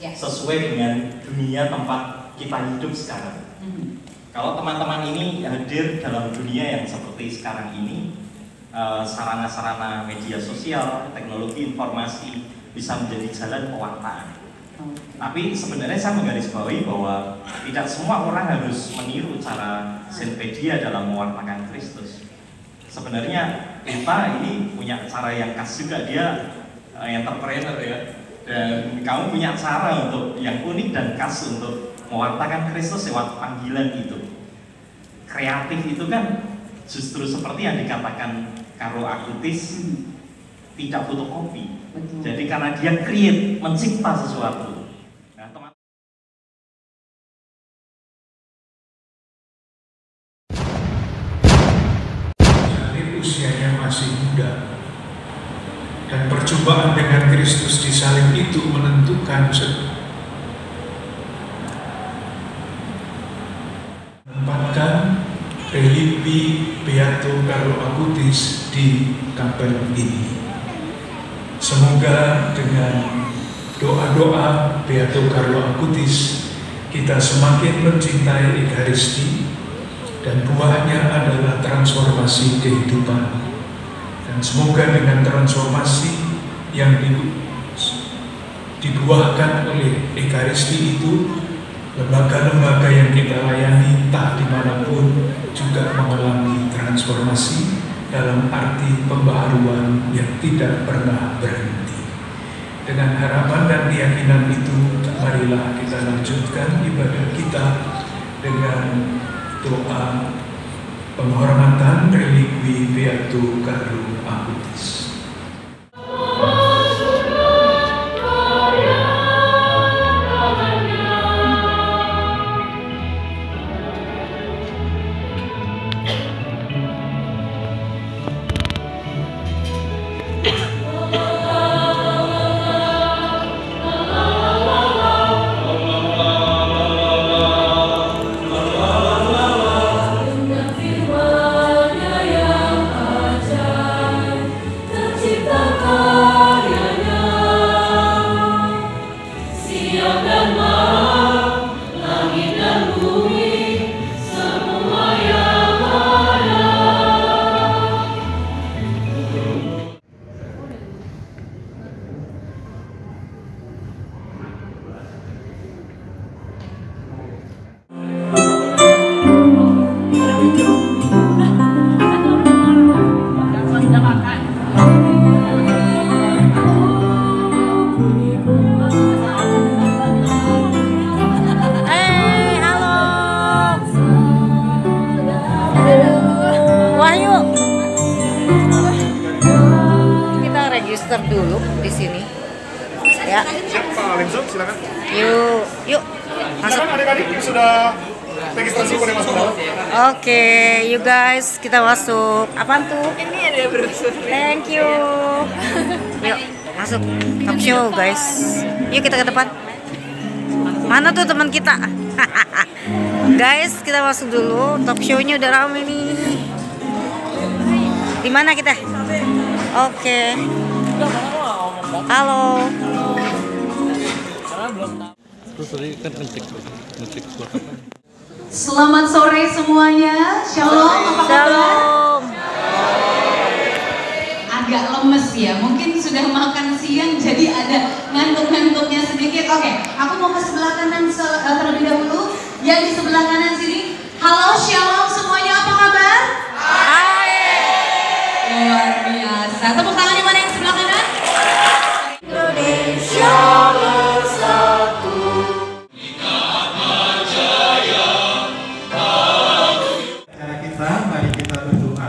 sesuai dengan dunia tempat kita hidup sekarang. Kalau teman-teman ini hadir dalam dunia yang seperti sekarang ini, sarana-sarana media sosial, teknologi informasi bisa menjadi jalan pewartaan. Tapi sebenarnya saya menggarisbawahi bahwa tidak semua orang harus meniru cara Saintpedia dalam mewartakan Kristus. Sebenarnya kita ini punya cara yang khas juga, dia entrepreneur ya, dan kamu punya cara untuk yang unik dan khas untuk mewartakan Kristus lewat panggilan itu. Kreatif itu kan justru seperti yang dikatakan Carlo Acutis, tidak fotokopi. Jadi karena dia create, mencipta sesuatu. Nah, teman. Salib usianya masih muda, dan percobaan dengan Kristus di salib itu menentukan menempatkan religi Beato Carlo Acutis di kapel ini. Semoga dengan doa-doa Beato Carlo Acutis kita semakin mencintai Ekaristi, dan buahnya adalah transformasi kehidupan. Dan semoga dengan transformasi yang dibuahkan oleh Ekaristi itu, lembaga-lembaga yang kita layani tak dimanapun juga mengalami transformasi dalam arti pembaharuan yang tidak pernah berhenti. Dengan harapan dan keyakinan itu, marilah kita lanjutkan ibadah kita dengan doa penghormatan religi Beato Carlo Acutis. Register dulu di sini. Ya. Siap, Pak Alimso, silakan. Yuk. Masuk. Silakan adik-adik sudah registrasi boleh masuk dalam. Oke, you guys, kita masuk. Apaan tuh? Ini ada brosur. Thank you. Yuk, masuk talk show, guys. Yuk kita ke depan. Mana tuh teman kita? Guys, kita masuk dulu. Talk show-nya udah rame nih. Di mana kita? Oke. Halo. Selamat sore semuanya. Shalom, apa kabar? Shalom. Agak lemes ya, mungkin sudah makan siang jadi ada ngantuk-ngantuknya sedikit. Oke, aku mau ke sebelah kanan terlebih dahulu. Yang di sebelah kanan sini. Halo, shalom semuanya, apa kabar? Hai. Luar biasa. Tepuk tangan yang mana yang sebelah kanan? Indonesia bersatu. Cara kita, mari kita berdoa.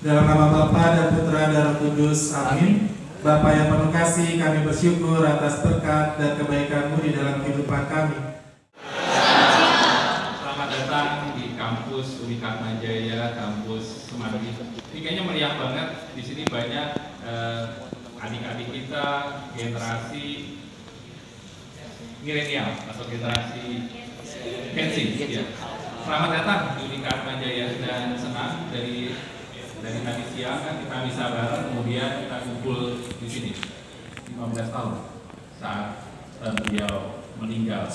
Dalam nama Bapa dan Putra dan Roh Kudus, amin. Bapa yang penuh kasih, kami bersyukur atas berkat dan kebaikan-Mu di dalam kehidupan kami. Selamat datang di kampus Unikat Manjaya, kampus Semanggi. Ini kayaknya meriah banget. Di sini banyak adik-adik kita, generasi milenial atau generasi Gen Z. Ya. Selamat datang di Unikat Manjaya, dan senang dari tadi siang kan kita bisa bareng, kemudian kita kumpul di sini 15 tahun saat beliau meninggal.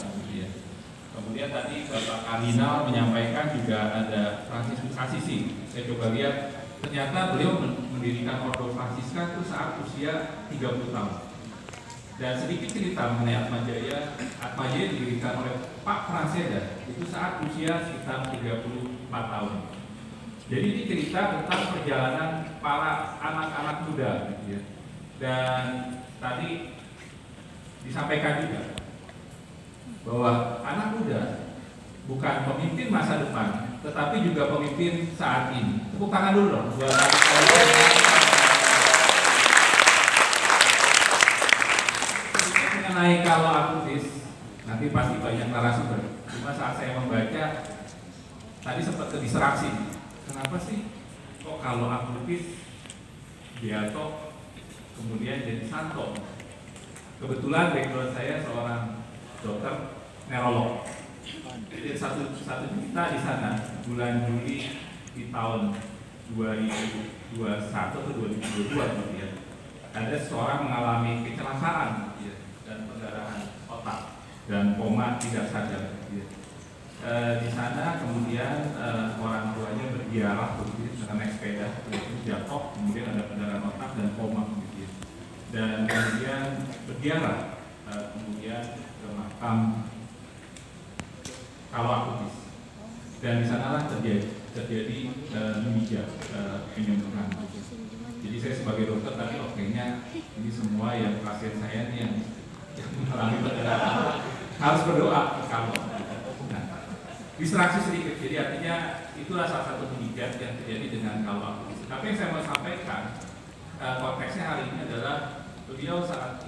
Kemudian tadi Bapak Kardinal menyampaikan juga ada Fransiskus Assisi. Saya coba lihat, ternyata beliau mendirikan Ordo Fransiskan itu saat usia 30 tahun. Dan sedikit cerita mengenai Atmajaya didirikan oleh Pak Pranseda itu saat usia sekitar 34 tahun. Jadi ini cerita tentang perjalanan para anak-anak muda, gitu ya. Dan tadi disampaikan juga bahwa anak muda bukan pemimpin masa depan, tetapi juga pemimpin saat ini. Tepuk tangan dulu dong buat mengenai kalau akutis, nanti pasti banyak narasumber. Cuma saat saya membaca tadi sempat terdistraksi. Kenapa sih kok kalau akutis Beato kemudian jadi Santo? Kebetulan background saya seorang dokter neurolog. Jadi satu cerita di sana bulan Juli di tahun 2021 atau 2022 gitu ya. Ada seorang mengalami kecelakaan gitu ya, dan perdarahan otak dan koma tidak sadar gitu ya. Di sana kemudian orang tuanya berziarah begitu dengan naik sepeda, jatuh, kemudian ada perdarahan otak dan koma gitu ya. Dan kemudian berziarah kemudian ke makam kalau akutis, dan di sanalah terjadi mimija penyembuhan. Jadi saya sebagai dokter tadi kayaknya ini semua yang pasien saya nih yang mengalami perdarahan harus berdoa ke kalau. Nah, distraksi sedikit, jadi artinya itulah salah satu mimija yang terjadi dengan kalau akutis. Tapi yang saya mau sampaikan konteksnya hari ini adalah beliau saat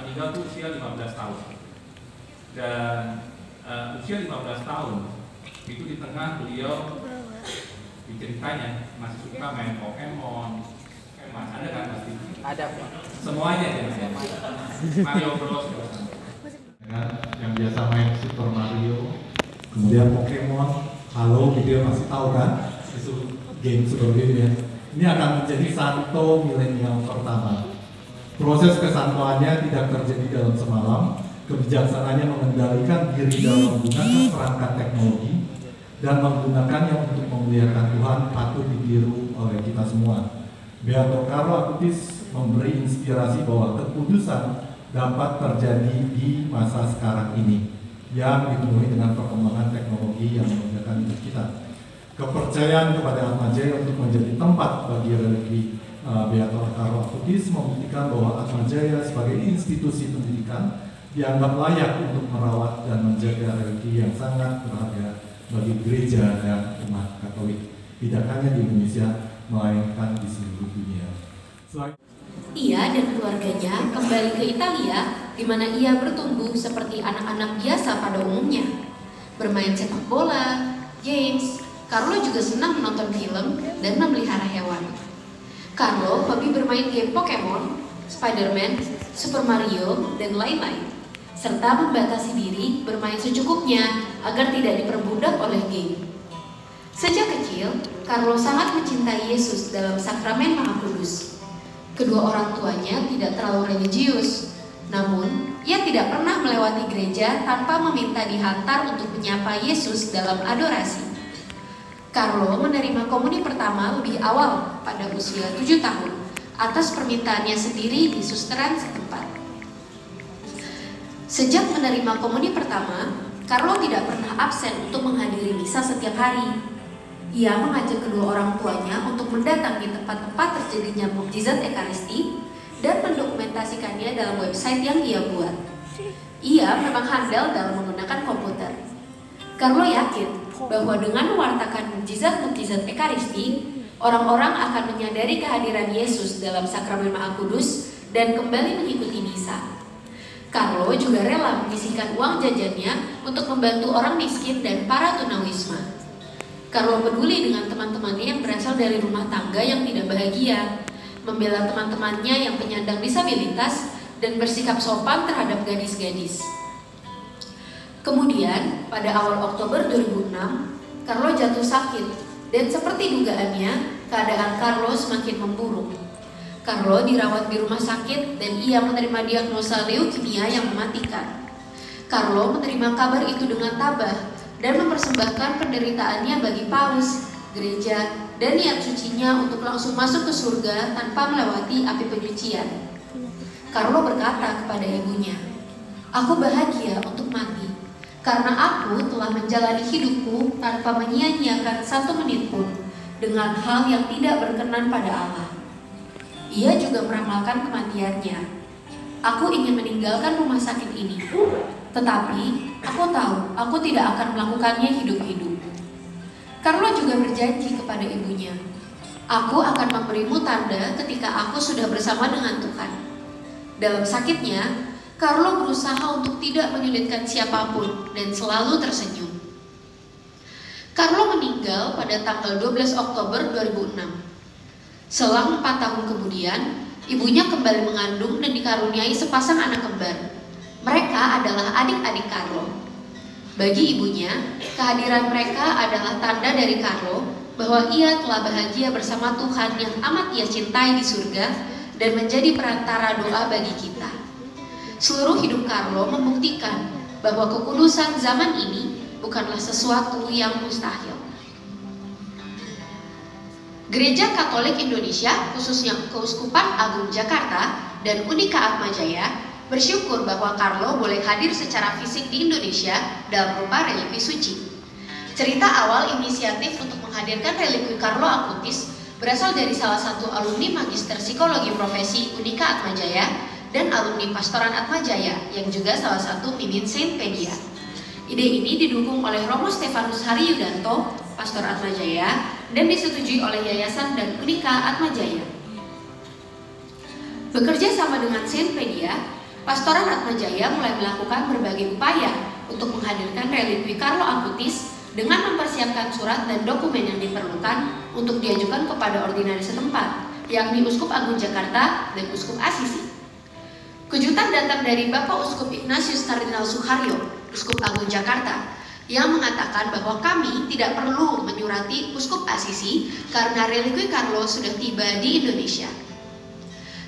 meninggal itu usia 15 tahun. Dan usia 15 tahun itu di tengah beliau diceritanya masih suka main Pokemon, ada kan pasti? Ada. Semuanya ya. Mario Bros. Yang biasa main Super Mario, kemudian Pokemon, Halo gitu ya, masih tahu kan? Itu game seperti ini ya. Ini akan menjadi Santo milenial pertama. Proses kesantoannya tidak terjadi dalam semalam. Kebijaksanaannya mengendalikan diri dalam menggunakan perangkat teknologi dan menggunakannya untuk memuliakan Tuhan patut ditiru oleh kita semua. Beato Carlo Acutis memberi inspirasi bahwa kekudusan dapat terjadi di masa sekarang ini yang dipenuhi dengan perkembangan teknologi yang memudahkan hidup kita. Kepercayaan kepada Atmajaya untuk menjadi tempat bagi religi Beato Carlo Acutis membuktikan bahwa Atmajaya sebagai institusi pendidikan dianggap layak untuk merawat dan menjaga religi yang sangat berharga bagi gereja dan umat Katolik, tidak hanya di Indonesia, melainkan di seluruh dunia. Ia dan keluarganya kembali ke Italia, di mana ia bertumbuh seperti anak-anak biasa pada umumnya. Bermain sepak bola, games, Carlo juga senang menonton film dan memelihara hewan. Carlo hobi bermain game Pokemon, Spider-Man, Super Mario, dan lain-lain, serta membatasi diri bermain secukupnya agar tidak diperbudak oleh game. Sejak kecil, Carlo sangat mencintai Yesus dalam sakramen Maha Kudus. Kedua orang tuanya tidak terlalu religius, namun ia tidak pernah melewati gereja tanpa meminta dihantar untuk menyapa Yesus dalam adorasi. Carlo menerima komuni pertama lebih awal pada usia 7 tahun atas permintaannya sendiri di susteran setempat. Sejak menerima komuni pertama, Carlo tidak pernah absen untuk menghadiri misa setiap hari. Ia mengajak kedua orang tuanya untuk mendatangi tempat-tempat terjadinya mukjizat Ekaristi dan mendokumentasikannya dalam website yang ia buat. Ia memang handal dalam menggunakan komputer. Carlo yakin bahwa dengan mewartakan mukjizat-mukjizat Ekaristi, orang-orang akan menyadari kehadiran Yesus dalam sakramen Maha Kudus dan kembali mengikuti misa. Carlo juga rela menyisihkan uang jajannya untuk membantu orang miskin dan para tunawisma. Carlo peduli dengan teman-temannya yang berasal dari rumah tangga yang tidak bahagia, membela teman-temannya yang penyandang disabilitas, dan bersikap sopan terhadap gadis-gadis. Kemudian, pada awal Oktober 2006, Carlo jatuh sakit, dan seperti dugaannya, keadaan Carlo semakin memburuk. Carlo dirawat di rumah sakit dan ia menerima diagnosa leukemia yang mematikan. Carlo menerima kabar itu dengan tabah dan mempersembahkan penderitaannya bagi paus, gereja, dan niat sucinya untuk langsung masuk ke surga tanpa melewati api penyucian. Carlo berkata kepada ibunya, "Aku bahagia untuk mati, karena aku telah menjalani hidupku tanpa menyia-nyiakan 1 menit pun dengan hal yang tidak berkenan pada Allah." Ia juga meramalkan kematiannya. "Aku ingin meninggalkan rumah sakit ini, tetapi aku tahu aku tidak akan melakukannya hidup-hidup." Carlo juga berjanji kepada ibunya, "Aku akan memberimu tanda ketika aku sudah bersama dengan Tuhan." Dalam sakitnya, Carlo berusaha untuk tidak menyulitkan siapapun dan selalu tersenyum. Carlo meninggal pada tanggal 12 Oktober 2006. Selang 4 tahun kemudian, ibunya kembali mengandung dan dikaruniai sepasang anak kembar. Mereka adalah adik-adik Carlo. Bagi ibunya, kehadiran mereka adalah tanda dari Carlo bahwa ia telah bahagia bersama Tuhan yang amat ia cintai di surga dan menjadi perantara doa bagi kita. Seluruh hidup Carlo membuktikan bahwa kekudusan zaman ini bukanlah sesuatu yang mustahil. Gereja Katolik Indonesia, khususnya Keuskupan Agung Jakarta dan Unika Atmajaya, bersyukur bahwa Carlo boleh hadir secara fisik di Indonesia dalam rupa relikwi suci. Cerita awal inisiatif untuk menghadirkan relikwi Carlo Acutis berasal dari salah satu alumni Magister Psikologi Profesi Unika Atmajaya dan alumni Pastoran Atmajaya yang juga salah satu mimin Saintpedia. Ide ini didukung oleh Romo Stefanus Hari Yudanto, Pastor Atmajaya, dan disetujui oleh Yayasan dan Unika Atmajaya. Bekerja sama dengan Saintpedia, Pastoran Atmajaya mulai melakukan berbagai upaya untuk menghadirkan relikwi Carlo Acutis dengan mempersiapkan surat dan dokumen yang diperlukan untuk diajukan kepada ordinaris setempat, yakni Uskup Agung Jakarta dan Uskup Asisi. Kejutan datang dari Bapak Uskup Ignatius Kardinal Suharyo, Uskup Agung Jakarta, yang mengatakan bahwa kami tidak perlu menyurati Uskup Asisi karena relikwi Carlo sudah tiba di Indonesia.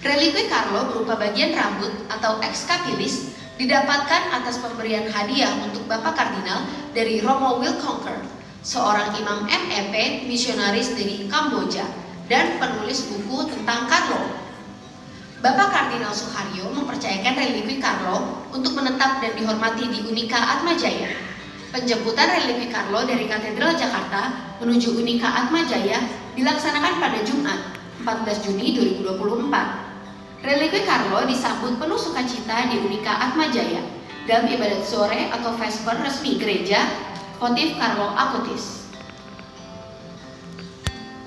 Relikwi Carlo berupa bagian rambut atau ex capitis didapatkan atas pemberian hadiah untuk Bapak Kardinal dari Romo Wilconker, seorang imam MEP misionaris dari Kamboja dan penulis buku tentang Carlo. Bapak Kardinal Suharyo mempercayakan relikwi Carlo untuk menetap dan dihormati di Unika Atmajaya. Penjemputan relikwi Carlo dari Katedral Jakarta menuju Unika Atmajaya dilaksanakan pada Jumat, 14 Juni 2024. Relikwi Carlo disambut penuh sukacita di Unika Atmajaya dalam ibadat sore atau vesper resmi gereja votif Carlo Acutis.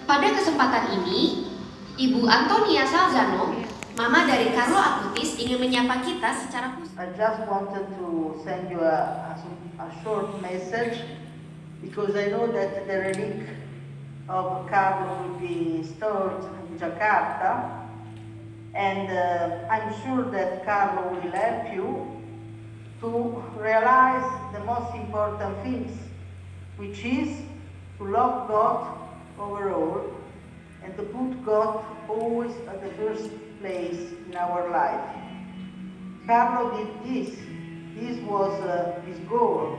Pada kesempatan ini, Ibu Antonia Salzano, Mama dari Carlo Acutis, ingin menyapa kita secara khusus. I just wanted to send you a short message because I know that the relic of Carlo will be stored in Jakarta, and I'm sure that Carlo will help you to realize the most important things, which is to love God overall and to put God always at the first place in our life. Carlo did this. This was his goal.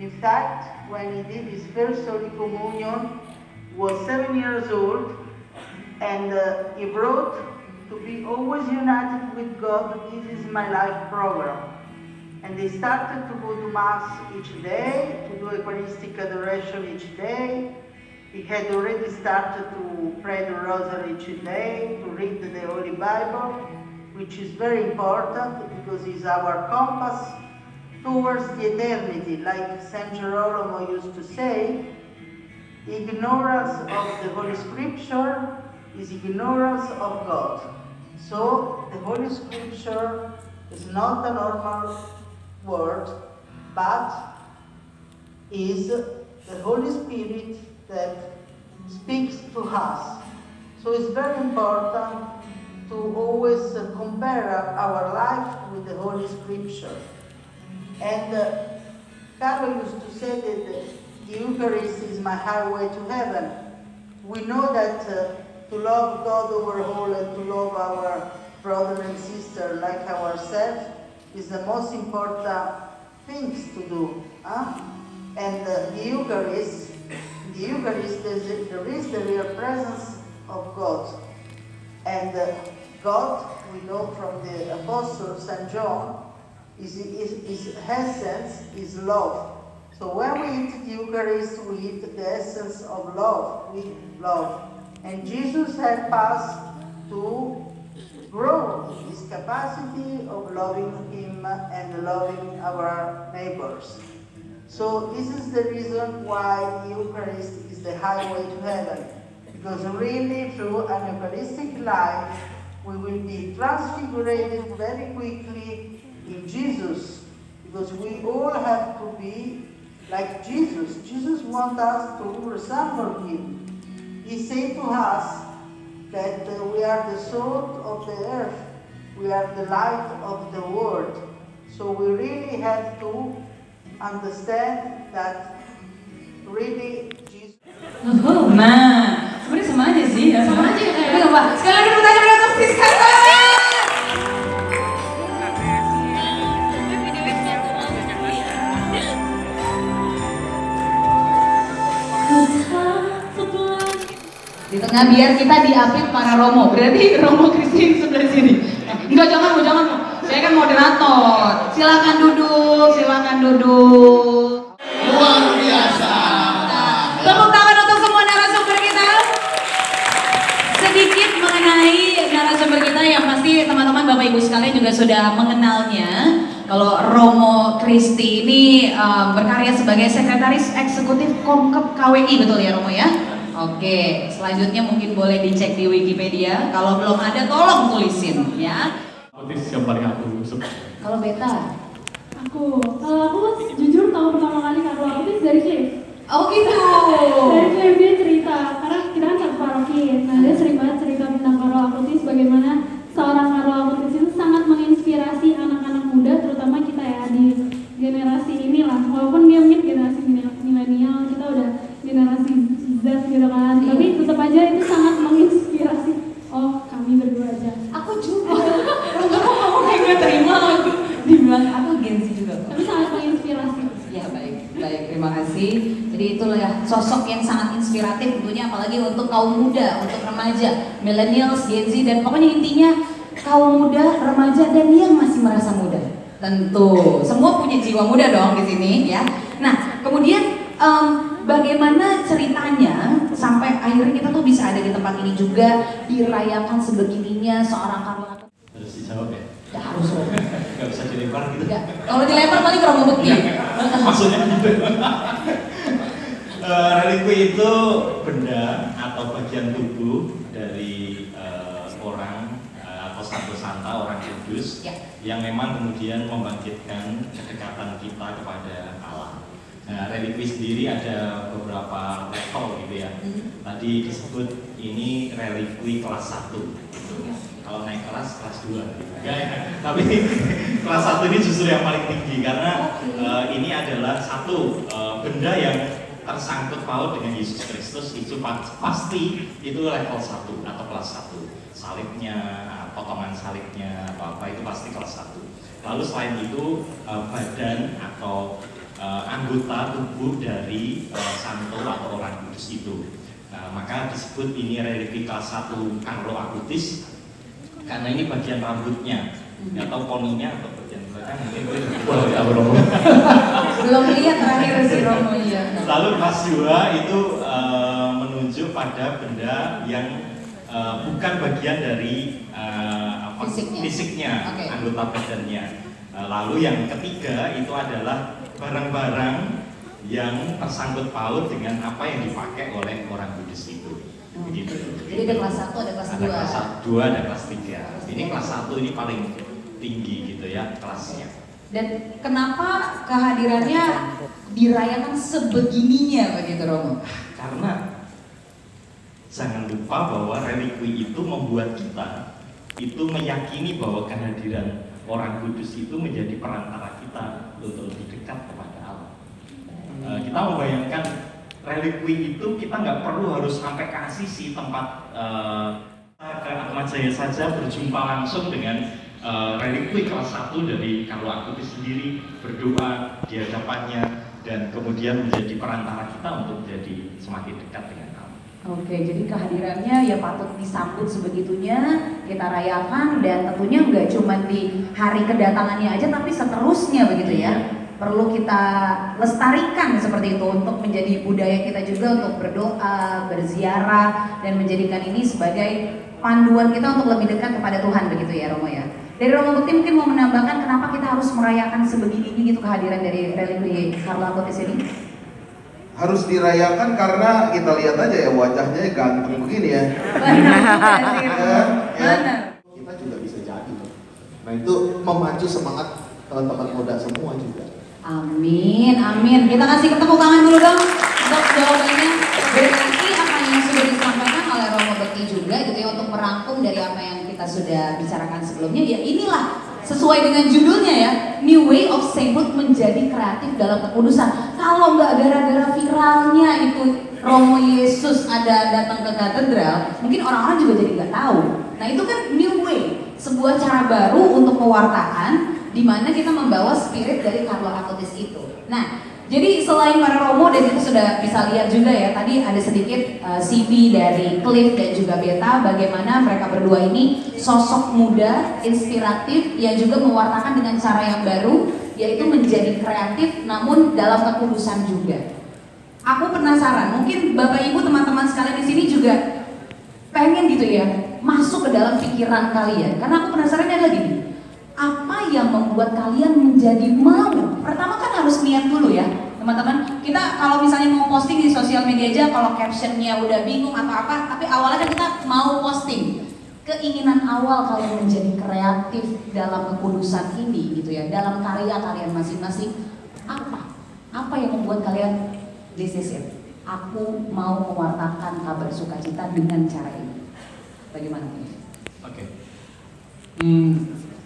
In fact, when he did his first Holy Communion, he was 7 years old, and he wrote, "To be always united with God, this is my life program." And they started to go to Mass each day, to do Eucharistic adoration each day. He had already started to pray the Rosary each day, to read the Holy Bible, which is very important because it's our compass towards the eternity. Like Saint Girolamo used to say, ignorance of the Holy Scripture is ignorance of God. So the Holy Scripture is not a normal word, but is the Holy Spirit that speaks to us. So it's very important to always compare our life with the Holy Scripture. And Carlo used to say that the Eucharist is my highway to heaven. We know that to love God overall and to love our brother and sister like ourselves is the most important things to do. And the Eucharist, there is the real presence of God. And God, we know from the Apostle St. John, his essence is love. So when we eat the Eucharist, we eat the essence of love, with love. And Jesus helped us to grow this capacity of loving Him and loving our neighbors. So this is the reason why the Eucharist is the highway to heaven. Because really through an Eucharistic life, we will be transfigured very quickly in Jesus. Because we all have to be like Jesus. Jesus wants us to resemble Him. He said to us that we are the salt of the earth. We are the light of the world. So we really have to understand that really Jesus. Nah, sebenarnya sama aja sih. Sama aja. Sekali lagi pertanyaan untuk Friska. Di tengah biar kita diapit para Romo. Berarti Romo Kristi sebelah sini. Enggak, jangan mau. Saya kan moderator. Silakan duduk. Luar biasa. Tepuk tangan untuk semua narasumber kita. Sedikit mengenai narasumber kita yang pasti teman-teman Bapak Ibu sekalian juga sudah mengenalnya. Kalau Romo Kristi ini berkarya sebagai Sekretaris Eksekutif Komkep KWI, betul ya Romo ya? Oke, selanjutnya mungkin boleh dicek di Wikipedia. Kalau belum ada, tolong tulisin ya. Yang paling aku suka. Kalau Beta? Kalau aku jujur tahu pertama kali Carlo Acutis dari Cliff. Oh gitu. Dari Cliff dia cerita, karena kita kan satu paroki. Nah dia sering banget cerita tentang Carlo Acutis, bagaimana seorang Carlo Acutis itu sangat menginspirasi anak-anak muda, terutama kita ya di generasi inilah. Walaupun dia mungkin generasi milenial, kita udah generasi Z gitu kan, tapi tetap aja itu sangat menginspirasi. Oh, kami berdua aja. Aku juga. Kamu kayak terima aku dibilang aku Gen Z juga. Tapi sangat menginspirasi. Ya baik, terima kasih. Jadi itulah ya sosok yang sangat inspiratif tentunya, apalagi untuk kaum muda, untuk remaja, millennials, Gen Z, dan pokoknya intinya kaum muda, remaja, dan yang masih merasa muda. Tentu, semua punya jiwa muda dong di sini ya. Nah, kemudian bagaimana ceritanya sampai akhirnya kita tuh bisa ada di tempat ini juga, dirayakan sebegininya seorang Carlo Acutis? Harus dijawab ya? Ya harus. Gak bisa dilempar gitu? Kalau dilempar paling ke Romo Bekti. Maksudnya gitu. Relikwi itu benda atau bagian tubuh dari orang atau santa orang kudus yang memang kemudian membangkitkan kedekatan kita kepada Allah. Nah, relikwi sendiri ada beberapa level gitu ya. Tadi disebut ini relikwi kelas 1 gitu. Kalau naik kelas 2 gitu. Tapi kelas 1 ini justru yang paling tinggi karena ini adalah satu benda yang tersangkut paut dengan Yesus Kristus. Itu pasti itu level 1 atau kelas 1. Salibnya, potongan salibnya, apa itu pasti kelas 1. Lalu selain itu badan atau anggota tubuh dari santo atau orang kudus itu. Maka disebut ini relikwi kelas 1 Carlo Acutis karena ini bagian rambutnya, nggak tahu poninya atau bagian belakang mungkin belum lihat terakhir si Romo ya. Lalu kelas 2 itu menunjuk pada benda yang bukan bagian dari fisiknya anggota badannya. Lalu yang ketiga itu adalah barang-barang yang tersangkut paut dengan apa yang dipakai oleh orang kudus itu. Begitu. Jadi ada kelas 1, ada kelas 2. Ada kelas 2, ada kelas 3. Ini kelas 1 ini paling tinggi gitu ya kelasnya. Dan kenapa kehadirannya dirayakan sebegininya begitu Romo? Karena jangan lupa bahwa relikwi itu membuat kita itu meyakini bahwa kehadiran orang kudus itu menjadi perantara kita untuk lebih dekat kepada Allah. Kita membayangkan relikwi itu kita nggak perlu harus sampai ke Asisi tempat ke Ahmad Jaya saja berjumpa langsung dengan relikwi kelas 1 dari Carlo Acutis sendiri, berdoa di hadapannya dan kemudian menjadi perantara kita untuk jadi semakin dekat dengan Allah. Oke, jadi kehadirannya ya patut disambut sebegitunya, kita rayakan, dan tentunya nggak cuma di hari kedatangannya aja tapi seterusnya begitu ya. Perlu kita lestarikan seperti itu untuk menjadi budaya kita juga untuk berdoa, berziarah, dan menjadikan ini sebagai panduan kita untuk lebih dekat kepada Tuhan begitu ya Romo ya. Dari Romo Bekti mungkin mau menambahkan kenapa kita harus merayakan sebegini gitu kehadiran dari relikwi Carlo Acutis ini? Harus dirayakan karena kita lihat aja ya wajahnya ganteng begini ya. Benar. Kita juga bisa jadi. Nah itu memacu semangat teman-teman muda semua juga. Amin, amin. Kita kasih tepuk tangan dulu dong untuk jawabannya. Berarti apa yang sudah disampaikan oleh Romo Bekti juga gitu ya untuk merangkum dari apa yang kita sudah bicarakan sebelumnya. Ya inilah sesuai dengan judulnya ya, New Way of Sainthood, menjadi kreatif dalam kekudusan. Kalau nggak gara-gara viralnya itu Romo Yesus ada datang ke katedral, mungkin orang-orang juga jadi nggak tahu. Nah itu kan new way, sebuah cara baru untuk mewartakan, di mana kita membawa spirit dari Carlo Acutis itu. Nah, jadi selain para Romo, dan kita sudah bisa lihat juga ya, tadi ada sedikit CV dari Cliff dan juga Beta, bagaimana mereka berdua ini sosok muda, inspiratif, yang juga mewartakan dengan cara yang baru, yaitu menjadi kreatif namun dalam kekudusan juga. Aku penasaran, mungkin Bapak Ibu teman-teman sekalian di sini juga pengen gitu ya, masuk ke dalam pikiran kalian, karena aku penasaran adalah gini. Apa yang membuat kalian menjadi mau? Pertama kan harus niat dulu ya teman-teman. Kita kalau misalnya mau posting di sosial media aja, kalau captionnya udah bingung atau apa, tapi awalnya kan kita mau posting. Keinginan awal kalian menjadi kreatif dalam kekudusan ini gitu ya, dalam karya kalian masing-masing, apa? Apa yang membuat kalian this is it, aku mau mewartakan kabar sukacita dengan cara ini? Bagaimana? Oke.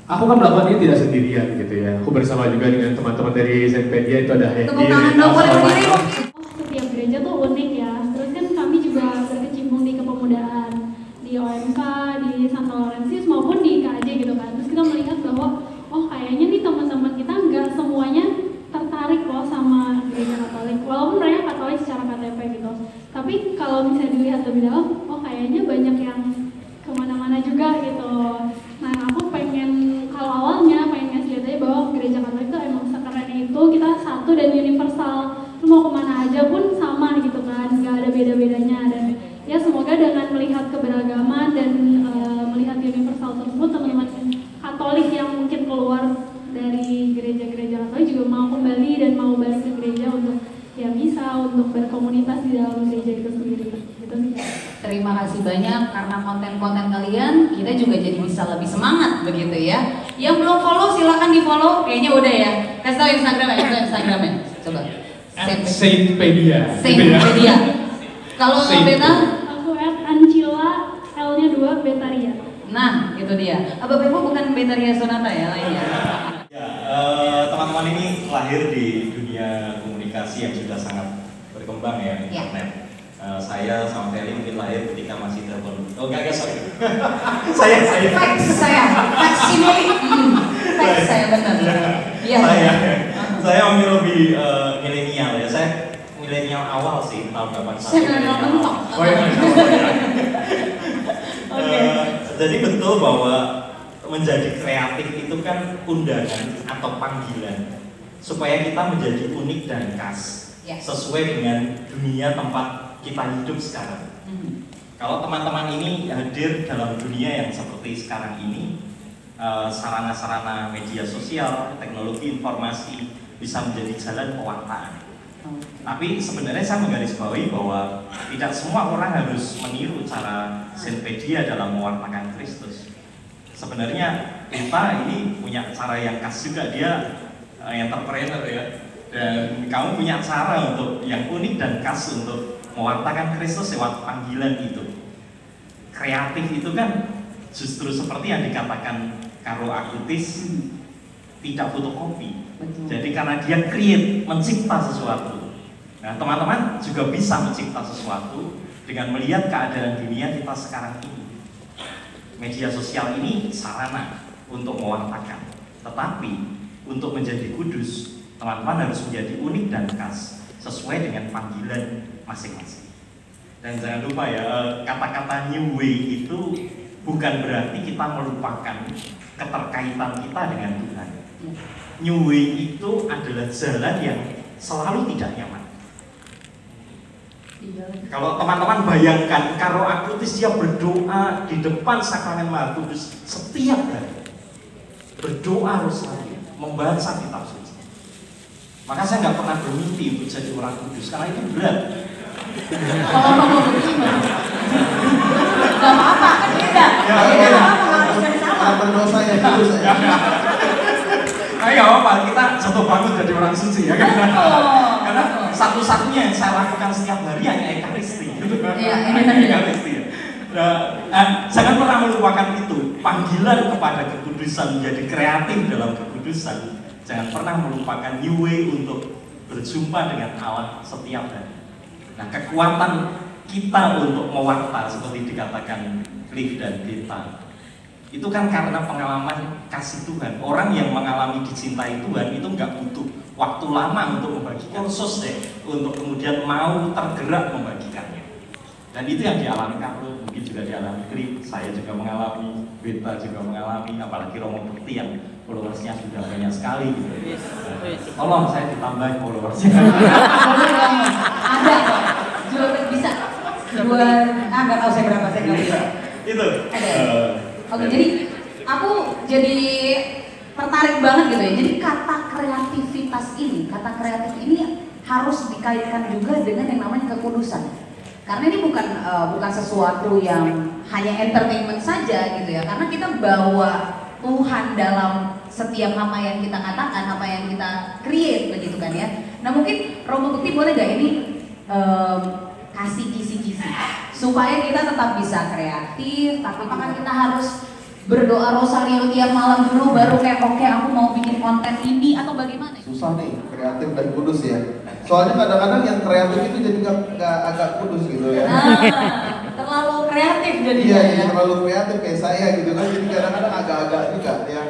Aku kan melakukan ini tidak sendirian gitu ya. Aku bersama juga dengan teman-teman dari Zenpedia, itu ada Hendy. Setiap gereja tuh unik ya. Terus kan kami juga berkecimpung di kepemudaan, di OMK, di Santo Laurentius maupun di KJ gitu kan. Terus kita melihat bahwa oh kayaknya nih teman-teman kita nggak semuanya tertarik loh sama gereja Katolik. Walaupun mereka Katolik secara KTP gitu. Tapi kalau bisa dilihat lebih dalam, oh kayaknya banyak yang kemana-mana juga gitu. Nah aku pengen, kalau awalnya pengen ngasih lihat aja bahwa gereja Katolik itu emang sekeren itu, kita satu dan universal. Lu mau kemana aja pun sama gitu kan, nggak ada beda-bedanya. Dan ya semoga dengan melihat keberagaman dan melihat universal tersebut, teman-teman Katolik yang mungkin keluar dari gereja-gereja Katolik juga mau kembali dan mau balik ke gereja untuk ya bisa untuk berkomunitas di dalam gereja itu sendiri gitu sih. Terima kasih banyak karena konten-konten kalian kita juga jadi bisa lebih semangat begitu ya. Yang belum follow silakan di follow, kayaknya udah ya. Kasih tahu Instagramnya, coba. Saintpedia. Saintpedia. Kalau Beta? Aku @Ancila, L-nya 2, Betaria. Nah itu dia. Bapak Ibu bukan Betaria Sonata ya lainnya. Teman-teman ini lahir di dunia komunikasi yang sudah sangat berkembang ya, internet. Saya sama Feli mungkin lahir ketika masih telepon. Oh enggak sorry. saya benar. Iya. Saya lebih milenial ya. Saya milenial awal sih tahun 81. Saya milenial mentok. Jadi betul bahwa menjadi kreatif itu kan undangan atau panggilan supaya kita menjadi unik dan khas sesuai dengan dunia tempat kita hidup sekarang. Kalau teman-teman ini hadir dalam dunia yang seperti sekarang ini, sarana-sarana media sosial, teknologi informasi bisa menjadi jalan pewartaan. Tapi sebenarnya saya menggarisbawahi bahwa tidak semua orang harus meniru cara Zenpedia dalam mewartakan Kristus. Sebenarnya kita ini punya cara yang khas juga, dia entrepreneur ya, dan kamu punya cara untuk yang unik dan khas untuk mewartakan Kristus lewat panggilan itu. Kreatif itu kan justru seperti yang dikatakan Carlo Acutis, tidak fotokopi. Jadi karena dia create, mencipta sesuatu. Nah teman-teman juga bisa mencipta sesuatu dengan melihat keadaan dunia kita sekarang ini. Media sosial ini sarana untuk mewartakan, tetapi untuk menjadi kudus, teman-teman harus menjadi unik dan khas sesuai dengan panggilan masing-masing. Dan jangan lupa ya, kata-kata new way itu bukan berarti kita melupakan keterkaitan kita dengan Tuhan. New way itu adalah jalan yang selalu tidak nyaman. Kalau teman-teman bayangkan, Carlo Acutis dia berdoa di depan sakramen Maha Kudus setiap hari, berdoa rosari, membaca kitab suci. Maka saya nggak pernah bermimpi untuk jadi orang kudus karena itu berat. Kalau mau begitu nggak apa-apa kan beda. Beda harus jadi sama. Berdosa ya kudus ya. Nah, nggak apa-apa, kita jatuh bangun jadi orang suci ya kan? Karena satu-satunya yang saya lakukan setiap hari hanya Ekaristi. Ekaristi ya. Jangan pernah melupakan itu, panggilan kepada kekudusan, menjadi kreatif dalam kekudusan. Jangan pernah melupakan new way untuk berjumpa dengan Allah setiap hari. Nah, kekuatan kita untuk mewarta seperti dikatakan Cliff dan Beta, itu kan karena pengalaman kasih Tuhan. Orang yang mengalami dicintai Tuhan itu nggak butuh waktu lama untuk membagikan, kursus deh untuk kemudian mau tergerak membagikannya. Dan itu yang dialami Carlo, mungkin juga dialami Cliff, saya juga mengalami, Beta juga mengalami, apalagi Romo Bekti yang followersnya sudah banyak sekali gitu. Tolong saya ditambah followersnya. Ada kok, juga bisa. Nggak tahu saya berapa, saya nggak bisa. Itu. Oke, jadi aku jadi tertarik banget gitu ya. Jadi kata kreativitas ini, kata kreatif ini harus dikaitkan juga dengan yang namanya kekudusan. Karena ini bukan sesuatu yang hanya entertainment saja gitu ya. Karena kita bawa Tuhan dalam setiap apa yang kita katakan, apa yang kita create begitu kan ya. Nah mungkin Romo Bekti boleh gak ini kasih kisi-kisi supaya kita tetap bisa kreatif, tapi apakah kita harus berdoa rosario tiap malam dulu baru kayak oke, aku mau bikin konten ini atau bagaimana? Susah nih, kreatif dan kudus ya. Soalnya kadang-kadang yang kreatif itu jadi nggak agak kudus gitu ya. Terlalu kreatif jadi. Iya, terlalu kreatif kayak saya gitu kan. Jadi kadang-kadang agak-agak juga ya.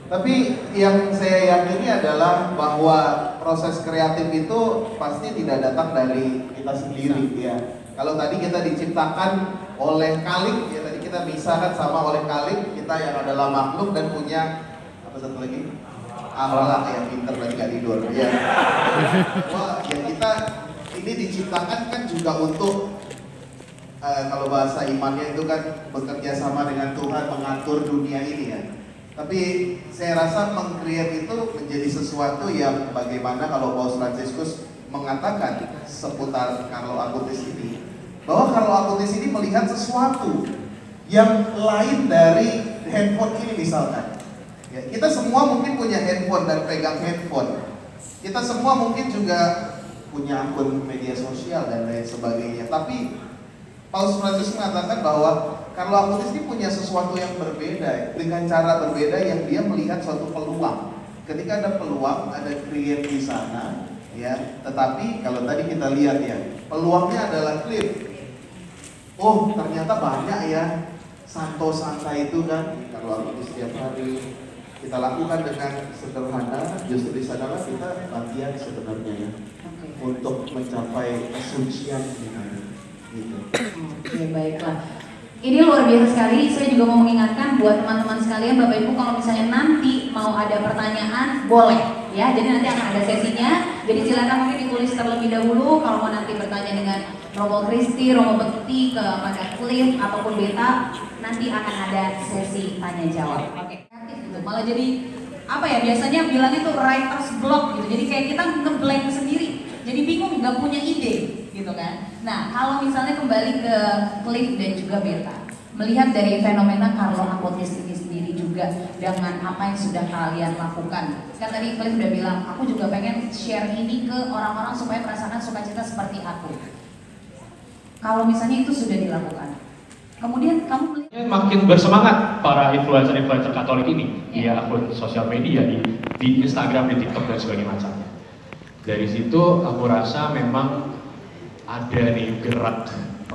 Tapi yang saya yakini adalah bahwa proses kreatif itu pasti tidak datang dari kita sendiri ya. Kalau tadi kita diciptakan oleh Khalik ya, tadi kita misalkan sama oleh Khalik, kita yang adalah makhluk dan punya apa satu lagi? Akhlak yang pinter dan gak tidur ya. Wah, ya kita ini diciptakan kan juga untuk kalau bahasa imannya itu kan bekerja sama dengan Tuhan mengatur dunia ini ya. Tapi saya rasa meng-create itu menjadi sesuatu yang bagaimana kalau Paus Fransiskus mengatakan seputar Carlo Acutis ini, bahwa Carlo Acutis ini melihat sesuatu yang lain dari handphone ini misalkan. Ya, kita semua mungkin punya handphone dan pegang handphone. Kita semua mungkin juga punya akun media sosial dan lain sebagainya. Tapi Paus Fransiskus mengatakan bahwa Carlo Acutis ini punya sesuatu yang berbeda, dengan cara berbeda yang dia melihat suatu peluang. Ketika ada peluang, ada create di sana, ya. Tetapi kalau tadi kita lihat ya, peluangnya adalah Cliff. Oh, ternyata banyak ya santo-santa itu kan. Carlo Acutis setiap hari kita lakukan dengan sederhana, justru di sanalah kita latihan sebenarnya ya, untuk mencapai kesucian gitu. Oke, baiklah. Ini luar biasa sekali. Saya juga mau mengingatkan buat teman-teman sekalian, Bapak Ibu, kalau misalnya nanti mau ada pertanyaan, boleh ya. Jadi nanti akan ada sesinya. Jadi silakan mungkin ditulis terlebih dahulu. Kalau mau nanti bertanya dengan Romo Kristi, Romo Bekti, kepada Cliff ataupun Beta, nanti akan ada sesi tanya jawab. Oke. Malah jadi apa ya, biasanya bilangnya tuh writer's block gitu. Jadi kayak kita ngeblank sendiri. Jadi bingung, nggak punya ide gitu kan. Nah, kalau misalnya kembali ke Cliff dan juga Beta, melihat dari fenomena Carlo Acutis ini sendiri juga dengan apa yang sudah kalian lakukan. Kan tadi Cliff udah bilang, aku juga pengen share ini ke orang-orang supaya merasakan sukacita seperti aku. Kalau misalnya itu sudah dilakukan, kemudian kamu makin bersemangat para influencer Katolik ini di akun sosial media, di Instagram, di TikTok dan sebagainya macamnya. Dari situ aku rasa memang ada nih gerak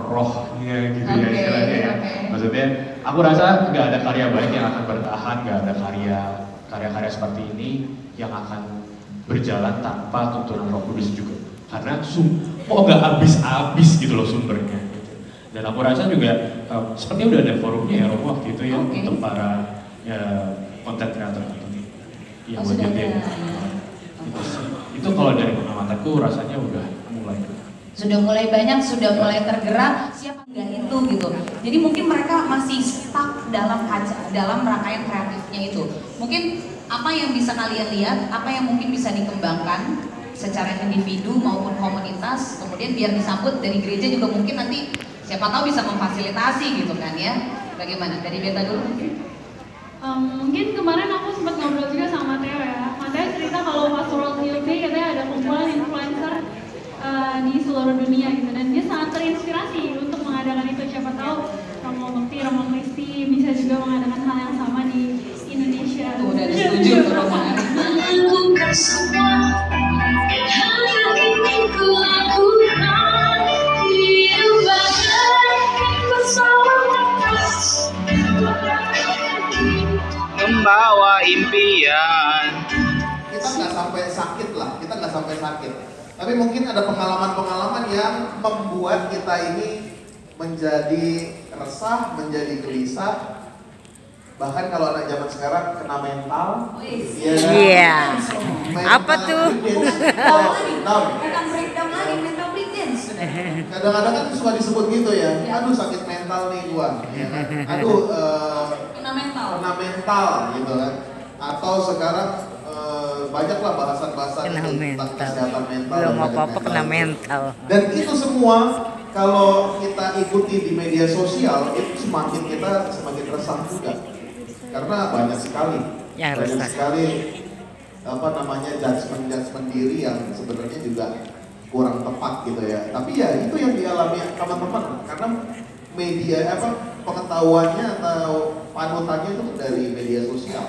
rohnya gitu ya istilahnya ya. Maksudnya aku rasa nggak ada karya baik yang akan bertahan, nggak ada karya-karya seperti ini yang akan berjalan tanpa tuntunan Roh Kudus juga. Karena kok nggak habis-habis gitu loh sumbernya. Gitu. Dan aku rasa juga sepertinya udah ada forumnya ya Romo waktu itu ya untuk para konten kreator ini yang buat dia. Itu kalau dari pengamatanku rasanya udah mulai banyak, sudah mulai tergerak, siapa enggak itu gitu. Jadi mungkin mereka masih stuck dalam rangkaian kreatifnya itu. Mungkin apa yang bisa kalian lihat, apa yang mungkin bisa dikembangkan secara individu maupun komunitas, kemudian biar disambut dari gereja juga mungkin nanti siapa tahu bisa memfasilitasi gitu kan ya. Bagaimana? Dari Beta dulu mungkin? Mungkin kemarin aku sempat ngobrol juga sama Matteo ya. Matteo cerita kalau pas World Youth Day katanya ada kumpulan influencer di seluruh dunia gitu, dan dia sangat terinspirasi untuk mengadakan itu. Siapa tahu Romo Bekti, Romo Kristi bisa juga mengadakan hal yang sama di Indonesia. Tuh udah setuju tuh Romo. Membawa impian. Kita nggak sampai sakit lah, kita nggak sampai sakit. Tapi mungkin ada pengalaman-pengalaman yang membuat kita ini menjadi resah, menjadi gelisah. Bahkan kalau anak zaman sekarang kena mental. Iya. Apa tuh? Bukan breakdown lagi, mental breakdance. Kadang-kadang kan suka disebut gitu ya. Aduh sakit mental nih gua. Aduh kena mental gitu kan. Atau sekarang banyaklah bahasan-bahasan tentang kesehatan mental. Belum apa-apa kena mental. Dan itu semua kalau kita ikuti di media sosial itu semakin resah juga. Karena banyak sekali judgement diri yang sebenarnya juga kurang tepat gitu ya. Tapi ya itu yang dialami teman-teman karena media pengetahuannya atau panutannya itu dari media sosial.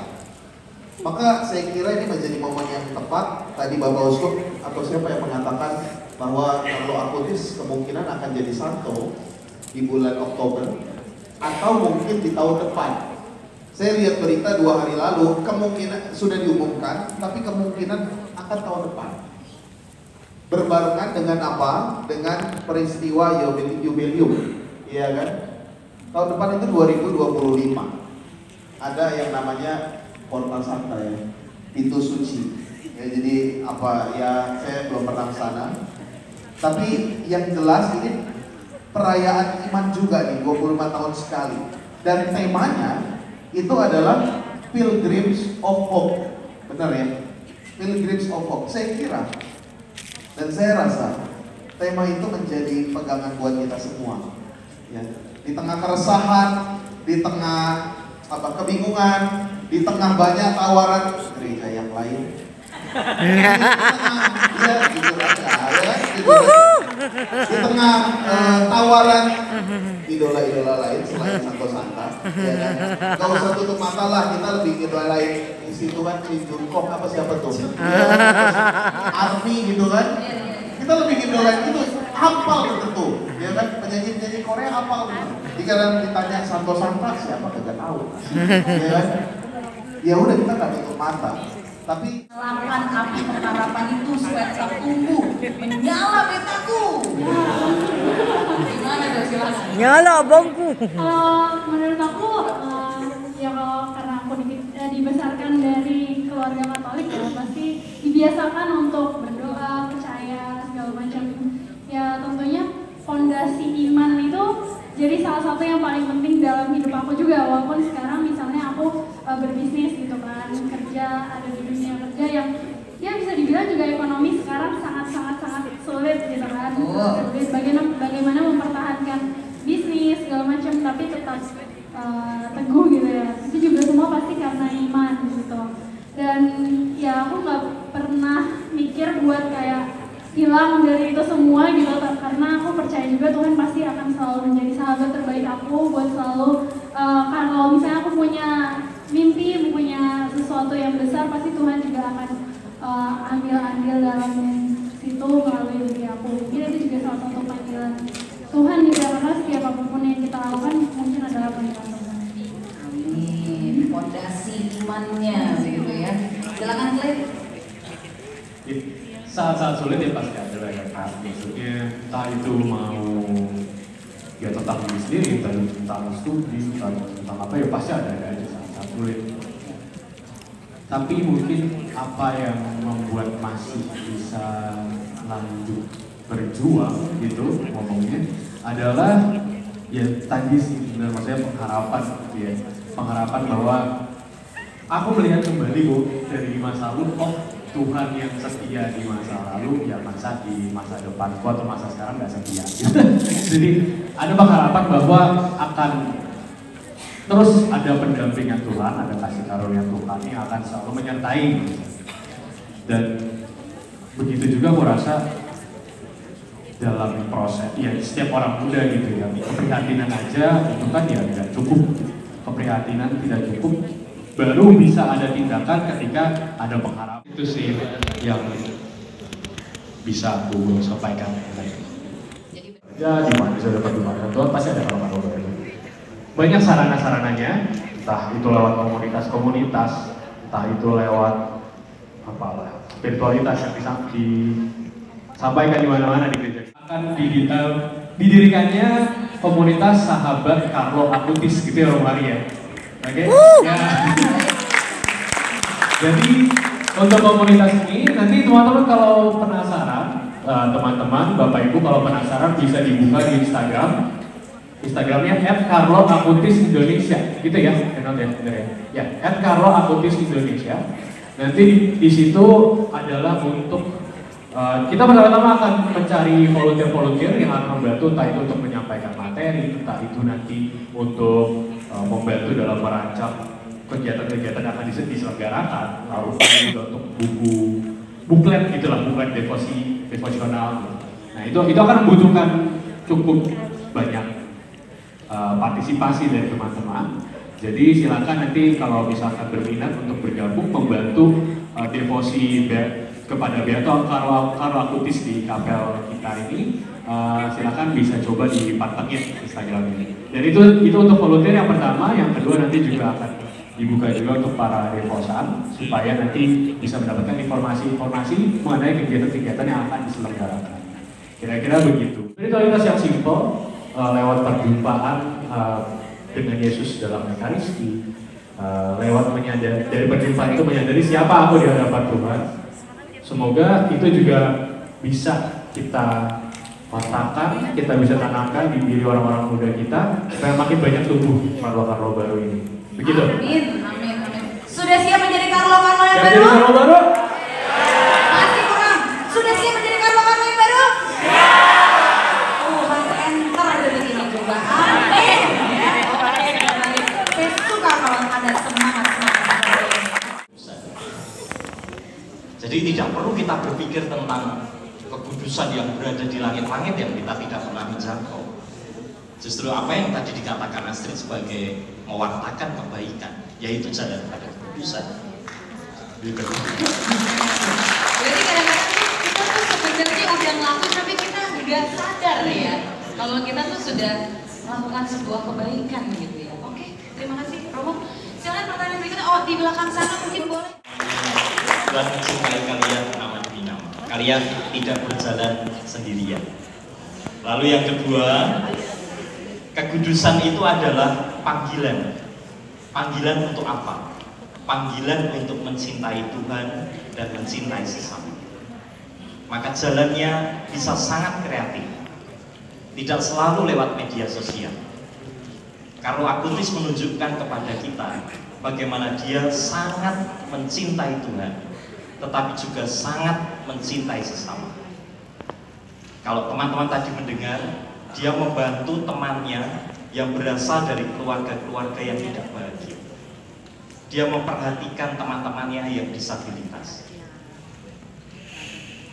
Maka saya kira ini menjadi momen yang tepat. Tadi Bapak Uskup atau siapa yang mengatakan bahwa Carlo Acutis kemungkinan akan jadi santo di bulan Oktober atau mungkin di tahun depan. Saya lihat berita 2 hari lalu, kemungkinan sudah diumumkan, tapi kemungkinan akan tahun depan. Berbarengan dengan apa? Dengan peristiwa jubilium, iya kan? Tahun depan itu 2025. Ada yang namanya Portal Santa ya, pintu suci. Ya, jadi apa ya, saya belum pernah ke sana. Tapi yang jelas ini perayaan iman juga nih, 25 tahun sekali. Dan temanya itu adalah Pilgrims of Hope. Benar ya? Pilgrims of Hope. Saya kira dan saya rasa tema itu menjadi pegangan buat kita semua. Ya. Di tengah keresahan, di tengah kebingungan, di tengah banyak tawaran gereja yang lain. Di tengah tawaran idola-idola lain selain Santo Santa, ya kan? Gak usah tutup mata lah, kita lebih idolain itu kan Jungkook apa siapa tuh? Army gitu kan? Kita lebih idolain itu, hafal tentu, ya kan? Penyanyi-penyanyi Korea hafal. Jika ditanya Santo Santa siapa kagak tahu, ya kan? Ya udah kita nggak tutup mata. Tapi nyalakan api pengharapan itu sweat tumbuh menyala betaku. Gimana tuh, silakan. Nyala bangku. Menurut aku ya kalau karena aku dibesarkan dari keluarga Katolik ya pasti dibiasakan untuk berdoa, percaya segala macam. Ya tentunya fondasi iman itu jadi salah satu yang paling penting dalam hidup aku juga, walaupun sekarang misalnya aku berbisnis gitu kan, kerja, ada di dunia kerja yang ya bisa dibilang juga ekonomi sekarang sangat sulit gitu kan. Sulit bagaimana mempertahankan bisnis segala macam tapi tetap teguh gitu ya. Itu juga semua pasti karena iman gitu. Dan ya aku nggak pernah mikir buat kayak hilang dari itu semua gitu, karena aku percaya juga Tuhan pasti akan selalu menjadi sahabat terbaik aku buat selalu kalau misalnya aku punya mimpi, punya sesuatu yang besar, pasti Tuhan juga akan ambil andil dalam situ melalui diri aku. Mungkin itu juga salah satu panggilan Tuhan juga, karena temannya gitu ya. Silakan Clay. Saat-saat sulit ya pasti ada lah ya Kak. Maksudnya entah itu mau ya tentang diri sendiri, tentang studi, tentang apa ya pasti ada aja saat-saat sulit. Tapi mungkin apa yang membuat masih bisa lanjut berjuang gitu ngomongnya adalah ya tadi sih benar, maksudnya pengharapan gitu ya, pengharapan bahwa aku melihat kembali Bu dari masa lalu, oh Tuhan yang setia di masa lalu ya masa di masa depanku atau masa sekarang nggak setia gitu. Jadi ada pengharapan bahwa akan terus ada pendampingan Tuhan, ada kasih karunia Tuhan yang akan selalu menyertai. Dan begitu juga aku rasa dalam proses, ya setiap orang muda gitu ya, keprihatinan aja itu kan ya tidak cukup, keprihatinan tidak cukup, baru bisa ada tindakan ketika ada pengharapan. Itu sih yang bisa aku sampaikan. Ya di mana bisa dapat dimana Tuhan pasti ada kalau baru. Banyak sarana-sarananya, entah itu lewat komunitas-komunitas, entah itu lewat apalah spiritualitas yang disampaikan di mana-mana di gereja. Akan didirikannya komunitas sahabat Carlo Acutis gitu ya Romari ya. Oke? Ya. Jadi untuk komunitas ini nanti teman-teman kalau penasaran, teman-teman, Bapak Ibu kalau penasaran bisa dibuka di Instagramnya @carloacutis_Indonesia gitu ya, kenal ya, bener ya. Ya, @carloacutis_Indonesia. Nanti di situ adalah untuk kita pertama-tama akan mencari volunteer yang akan membantu, entah itu untuk menyampaikan materi, entah itu nanti untuk membantu dalam merancang kegiatan-kegiatan yang akan diselenggarakan, lalu juga untuk buklet gitulah, buklet devosional. Nah itu akan membutuhkan cukup banyak partisipasi dari teman-teman. Jadi silakan nanti kalau misalkan berminat untuk bergabung membantu devosi kepada Beato Carlo Acutis di kapel kita ini, silakan bisa coba dipantengin Instagram ini. Dan itu untuk volunteer yang pertama, yang kedua nanti juga akan dibuka juga untuk para devosan supaya nanti bisa mendapatkan informasi-informasi mengenai kegiatan-kegiatan yang akan diselenggarakan. Kira-kira begitu. Spiritualitas yang simpel lewat perjumpaan dengan Yesus dalam Ekaristi, lewat menyadari dari perjumpaan itu menyadari siapa aku di hadapan Tuhan. Semoga itu juga bisa kita matakan, kita bisa tanamkan di diri orang-orang muda kita supaya makin banyak tumbuh Carlo baru ini. Begitu. Amin, amin, amin. Sudah siap menjadi Carlo yang baru? Jadi Carlo baru? Masih kurang. Sudah siap menjadi Carlo yang baru? Masih enter dari ini juga. Amin. Saya suka kalau ada semangat. Jadi tidak perlu kita berpikir tentang kekudusan yang berada di langit-langit yang kita tidak pernah menjangkau. Justru apa yang tadi dikatakan Astrid sebagai mewartakan kebaikan, yaitu jalan pada kekudusan. Jadi kadang-kadang kita tuh sebenarnya udah ngelakuin tapi kita nggak sadar ya kalau kita tuh sudah melakukan sebuah kebaikan gitu ya. Oke, terima kasih Romo. Silakan pertanyaan berikutnya. Oh, di belakang sana mungkin boleh. Tuhan mencintai kalian amat demi nama. Kalian tidak berjalan sendirian. Lalu yang kedua, kekudusan itu adalah panggilan. Panggilan untuk apa? Panggilan untuk mencintai Tuhan dan mencintai sesama. Maka jalannya bisa sangat kreatif. Tidak selalu lewat media sosial. Carlo Acutis menunjukkan kepada kita bagaimana dia sangat mencintai Tuhan, tetapi juga sangat mencintai sesama. Kalau teman-teman tadi mendengar, dia membantu temannya yang berasal dari keluarga-keluarga yang tidak bahagia. Dia memperhatikan teman-temannya yang disabilitas.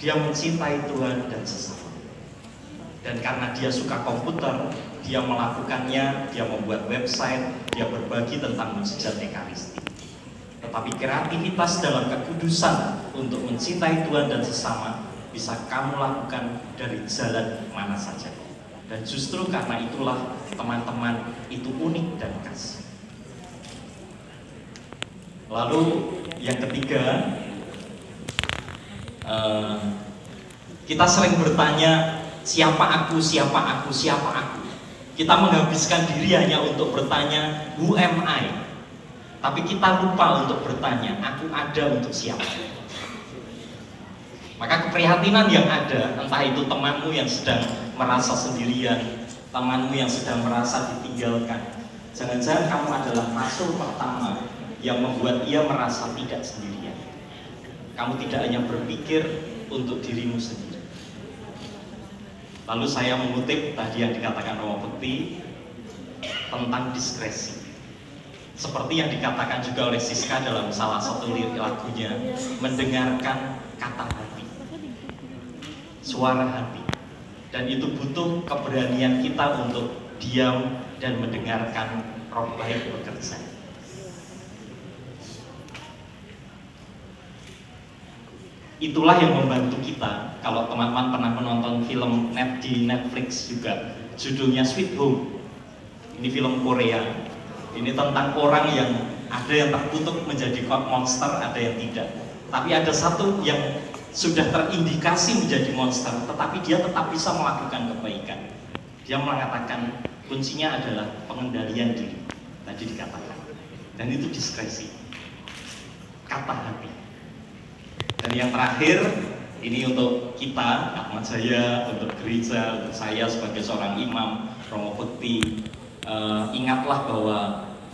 Dia mencintai Tuhan dan sesama. Dan karena dia suka komputer, dia melakukannya, dia membuat website, dia berbagi tentang mukjizat Ekaristi. Tetapi kreativitas dalam kekudusan untuk mencintai Tuhan dan sesama bisa kamu lakukan dari jalan mana saja. Dan justru karena itulah teman-teman itu unik dan khas. Lalu yang ketiga, kita sering bertanya, siapa aku, siapa aku, siapa aku. Kita menghabiskan diri hanya untuk bertanya, who am I? Tapi kita lupa untuk bertanya, aku ada untuk siapa? Maka keprihatinan yang ada, entah itu temanmu yang sedang merasa sendirian, temanmu yang sedang merasa ditinggalkan, jangan-jangan kamu adalah rasul pertama yang membuat ia merasa tidak sendirian. Kamu tidak hanya berpikir untuk dirimu sendiri. Lalu saya mengutip tadi yang dikatakan Romo Bekti tentang diskresi. Seperti yang dikatakan juga oleh Siska dalam salah satu lirik lagunya, mendengarkan kata hati, suara hati. Dan itu butuh keberanian kita untuk diam dan mendengarkan roh baik bekerja. Itulah yang membantu kita. Kalau teman-teman pernah menonton film di Netflix juga, judulnya Sweet Home. Ini film Korea. Ini tentang orang yang ada yang terkutuk menjadi monster, ada yang tidak. Tapi ada satu yang sudah terindikasi menjadi monster, tetapi dia tetap bisa melakukan kebaikan. Dia mengatakan kuncinya adalah pengendalian diri. Tadi dikatakan. Dan itu diskresi. Kata hati. Dan yang terakhir, ini untuk kita, Ahmad Jaya, untuk gereja, untuk saya sebagai seorang imam, Romo Bekti, ingatlah bahwa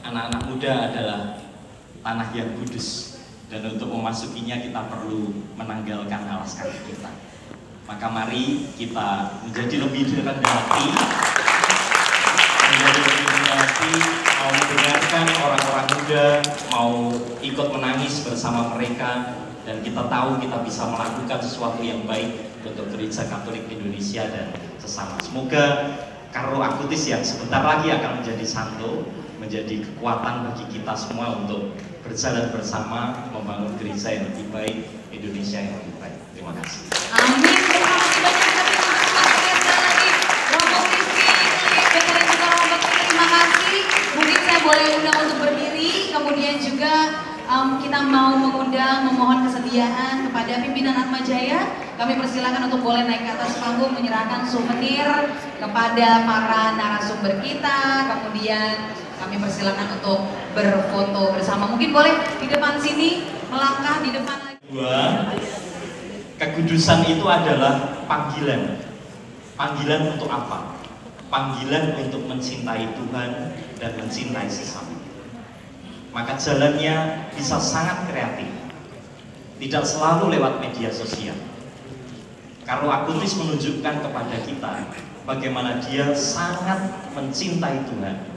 anak-anak muda adalah tanah yang kudus. Dan untuk memasukinya kita perlu menanggalkan alas kaki kita. Maka mari kita menjadi lebih rendah hati, mau mendengarkan orang-orang muda, mau ikut menangis bersama mereka, dan kita tahu kita bisa melakukan sesuatu yang baik untuk Gereja Katolik Indonesia dan sesama. Semoga Carlo Acutis yang sebentar lagi akan menjadi santo, menjadi kekuatan bagi kita semua untuk berjalan bersama membangun gereja yang lebih baik, Indonesia yang lebih baik. Terima kasih. Amin. Terima kasih banyak. Terima kasih. Mungkin saya boleh undang untuk berdiri. Kemudian juga kita mau memohon kesediaan kepada pimpinan Atmajaya. Kami persilakan untuk boleh naik ke atas panggung menyerahkan souvenir kepada para narasumber kita. Kemudian kami persilakan untuk berfoto bersama. Mungkin boleh di depan sini, melangkah di depan lagi. Dua, kekudusan itu adalah panggilan. Panggilan untuk apa? Panggilan untuk mencintai Tuhan dan mencintai sesama. Maka jalannya bisa sangat kreatif. Tidak selalu lewat media sosial. Carlo Acutis menunjukkan kepada kita bagaimana dia sangat mencintai Tuhan,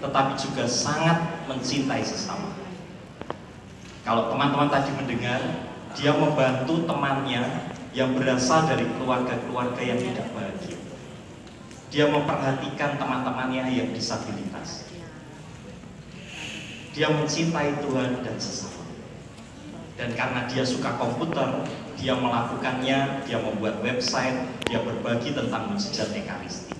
tetapi juga sangat mencintai sesama. Kalau teman-teman tadi mendengar, dia membantu temannya yang berasal dari keluarga-keluarga yang tidak bahagia. Dia memperhatikan teman-temannya yang disabilitas. Dia mencintai Tuhan dan sesama. Dan karena dia suka komputer, dia melakukannya, dia membuat website, dia berbagi tentang mujizat Ekaristi.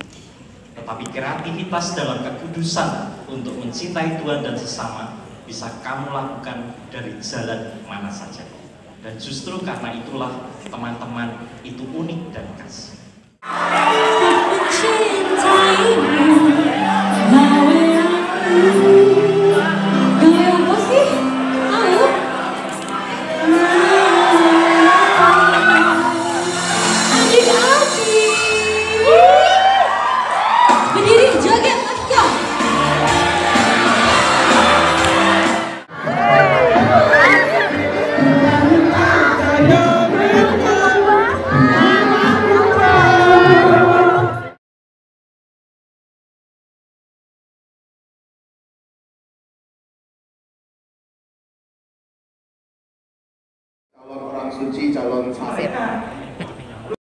Tetapi kreativitas dalam kekudusan untuk mencintai Tuhan dan sesama bisa kamu lakukan dari jalan mana saja. Dan justru karena itulah teman-teman itu unik dan khas. Calon orang suci, calon saleh.